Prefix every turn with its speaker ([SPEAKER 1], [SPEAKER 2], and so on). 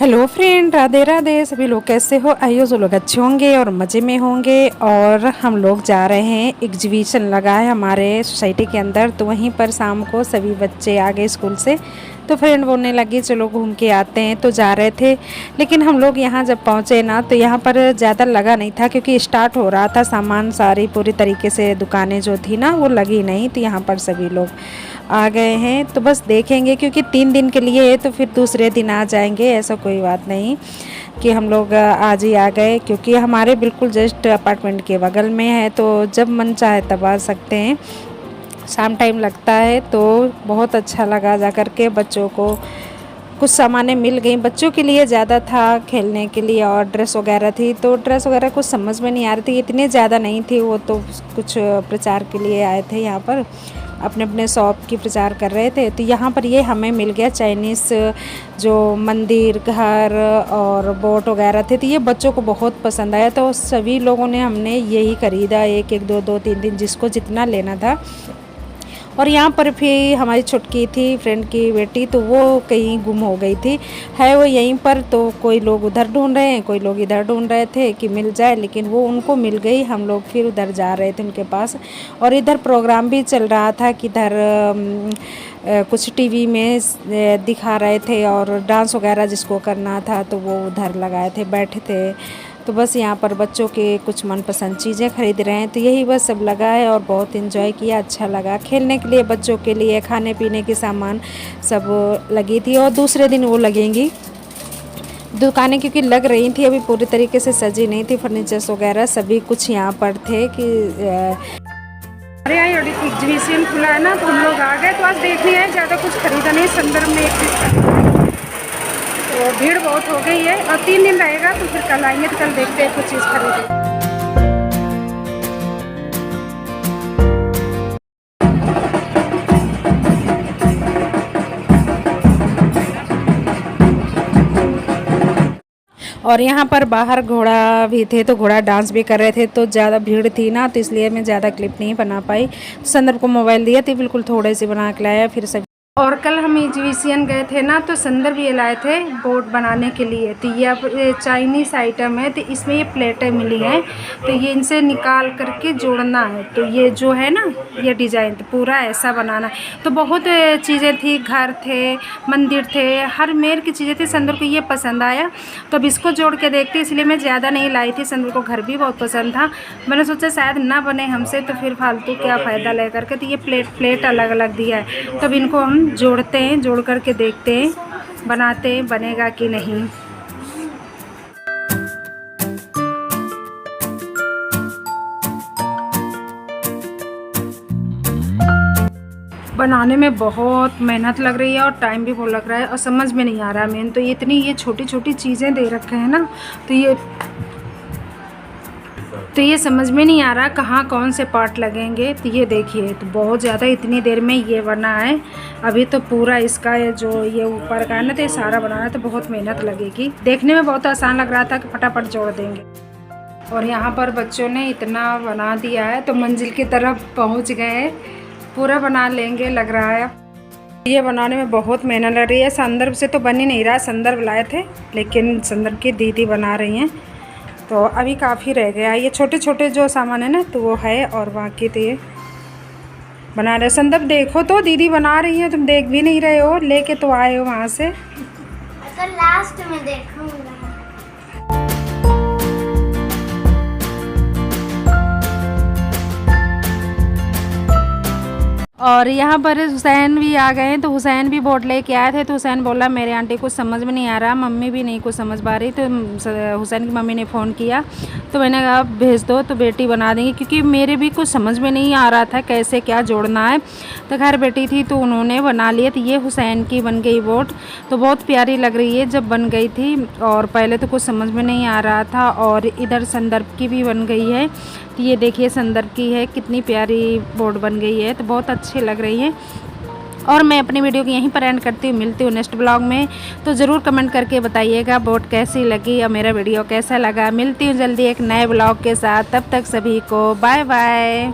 [SPEAKER 1] Hello friend, Radhe Radhe. सभी लोग कैसे हो? आइयो जो लोग अच्छे होंगे और मज़े में होंगे। और हम लोग जा रहे हैं, एग्जीबिशन लगा है हमारे सोसाइटी के अंदर, तो वहीं पर शाम को सभी बच्चे आ गए स्कूल से, तो फ्रेंड बोलने लगी चलो घूम के आते हैं। तो जा रहे थे, लेकिन हम लोग यहाँ जब पहुँचे ना तो यहाँ पर ज़्यादा लगा नहीं था, क्योंकि स्टार्ट हो रहा था। सामान सारी पूरी तरीके से दुकानें जो थी ना वो लगी नहीं, तो यहाँ पर सभी लोग आ गए हैं। तो बस देखेंगे, क्योंकि 3 दिन के लिए है, तो फिर दूसरे दिन आ जाएंगे, ऐसा कोई बात नहीं कि हम लोग आज ही आ गए, क्योंकि हमारे बिल्कुल जस्ट अपार्टमेंट के बगल में है, तो जब मन चाहे तब आ सकते हैं। शाम टाइम लगता है, तो बहुत अच्छा लगा जा कर के। बच्चों को कुछ सामानें मिल गई, बच्चों के लिए ज़्यादा था खेलने के लिए, और ड्रेस वगैरह थी, तो ड्रेस वगैरह कुछ समझ में नहीं आ रही थी, इतने ज़्यादा नहीं थी। वो तो कुछ प्रचार के लिए आए थे यहाँ पर, अपने अपने शॉप की प्रचार कर रहे थे। तो यहाँ पर ये हमें मिल गया चाइनीज़ जो मंदिर, घर और बोट वगैरह थे, तो ये बच्चों को बहुत पसंद आया। तो सभी लोगों ने हमने यही ख़रीदा, एक एक दो दो तीन तीन जिसको जितना लेना था। और यहाँ पर भी हमारी छुटकी थी फ्रेंड की बेटी, तो वो कहीं गुम हो गई थी, है वो यहीं पर। तो कोई लोग उधर ढूंढ रहे हैं, कोई लोग इधर ढूंढ रहे थे कि मिल जाए, लेकिन वो उनको मिल गई। हम लोग फिर उधर जा रहे थे उनके पास, और इधर प्रोग्राम भी चल रहा था कि इधर कुछ टीवी में दिखा रहे थे, और डांस वगैरह जिसको करना था तो वो उधर लगाए थे, बैठे थे। तो बस यहाँ पर बच्चों के कुछ मनपसंद चीज़ें खरीद रहे हैं, तो यही बस सब लगा है, और बहुत इन्जॉय किया, अच्छा लगा। खेलने के लिए बच्चों के लिए खाने पीने के सामान सब लगी थी, और दूसरे दिन वो लगेंगी दुकानें, क्योंकि लग रही थी, अभी पूरी तरीके से सजी नहीं थी। फर्नीचर्स वगैरह सभी कुछ यहाँ पर थे कि अरे यहाँ एग्जीबिशन खुला है ना, तो हम लोग आ गए। तो आज देखने आए, ज़्यादा कुछ खरीदा नहीं, संदर्भ में एक चीज़, तो भीड़ बहुत हो गई है। और 3 दिन रहेगा, तो फिर कल आएंगे, तो कल देखते हैं कुछ चीज़ खरीदें। और यहाँ पर बाहर घोड़ा भी थे, तो घोड़ा डांस भी कर रहे थे, तो ज़्यादा भीड़ थी ना, तो इसलिए मैं ज़्यादा क्लिप नहीं बना पाई। संदर्भ को मोबाइल दिया तो बिल्कुल थोड़े से बना के लाया, फिर सब। और कल हम एग्जीबिशन गए थे ना, तो संदर्भ ये लाए थे बोट बनाने के लिए। तो ये चाइनीज़ आइटम है, तो इसमें ये प्लेटें मिली हैं, तो ये इनसे निकाल करके जोड़ना है। तो ये जो है ना, ये डिज़ाइन तो पूरा ऐसा बनाना है। तो बहुत चीज़ें थी, घर थे, मंदिर थे, हर मेर की चीज़ें थी। संदर्भ को ये पसंद आया, तो अब इसको जोड़ के देखते, इसलिए मैं ज़्यादा नहीं लाई थी। संदर्भ को घर भी बहुत पसंद था, मैंने सोचा शायद ना बने हमसे, तो फिर फालतू क्या फ़ायदा ले करके। तो ये प्लेट अलग अलग दिया है, तब इनको हम जोड़ते हैं, जोड़ करके देखते हैं बनाते हैं बनेगा कि नहीं। बनाने में बहुत मेहनत लग रही है, और टाइम भी बहुत लग रहा है, और समझ में नहीं आ रहा। मेन तो ये इतनी ये छोटी छोटी चीज़ें दे रखे हैं ना, तो ये समझ में नहीं आ रहा कहाँ कौन से पार्ट लगेंगे। तो ये देखिए, तो बहुत ज़्यादा इतनी देर में ये बना है। अभी तो पूरा इसका जो ये ऊपर का है ना, तो ये सारा बनाना है, तो बहुत मेहनत लगेगी। देखने में बहुत आसान लग रहा था कि फटाफट जोड़ देंगे। और यहाँ पर बच्चों ने इतना बना दिया है, तो मंजिल की तरफ पहुँच गए, पूरा बना लेंगे लग रहा है। ये बनाने में बहुत मेहनत लग रही है। संदर्भ से तो बन ही नहीं रहा, संदर्भ लाए थे, लेकिन संदर्भ की दीदी बना रही हैं, तो अभी काफ़ी रह गया। ये छोटे छोटे जो सामान है ना, तो वो है, और बाकी तो ये बना रहे। संदर्भ देखो, तो दीदी बना रही है, तुम देख भी नहीं रहे हो, लेके तो आए हो वहाँ से।
[SPEAKER 2] लास्ट में देखूंगा।
[SPEAKER 1] और यहाँ पर हुसैन भी आ गए हैं, तो हुसैन भी बोट लेके आए थे। तो हुसैन बोला मेरे आंटी कुछ समझ में नहीं आ रहा, मम्मी भी नहीं कुछ समझ पा रही। तो हुसैन की मम्मी ने फ़ोन किया, तो मैंने कहा भेज दो, तो बेटी बना देंगी, क्योंकि मेरे भी कुछ समझ में नहीं आ रहा था कैसे क्या जोड़ना है। तो घर बेटी थी, तो उन्होंने बना लिया। तो ये हुसैन की बन गई बोट, तो बहुत प्यारी लग रही है जब बन गई थी, और पहले तो कुछ समझ में नहीं आ रहा था। और इधर संदर्भ की भी बन गई है, तो ये देखिए संदर्भ की है, कितनी प्यारी बोट बन गई है, तो बहुत अच्छी लग रही है। और मैं अपनी वीडियो को यहीं पर एंड करती हूँ, मिलती हूँ नेक्स्ट ब्लॉग में। तो ज़रूर कमेंट करके बताइएगा बोट कैसी लगी और मेरा वीडियो कैसा लगा। मिलती हूँ जल्दी एक नए ब्लॉग के साथ, तब तक सभी को बाय बाय।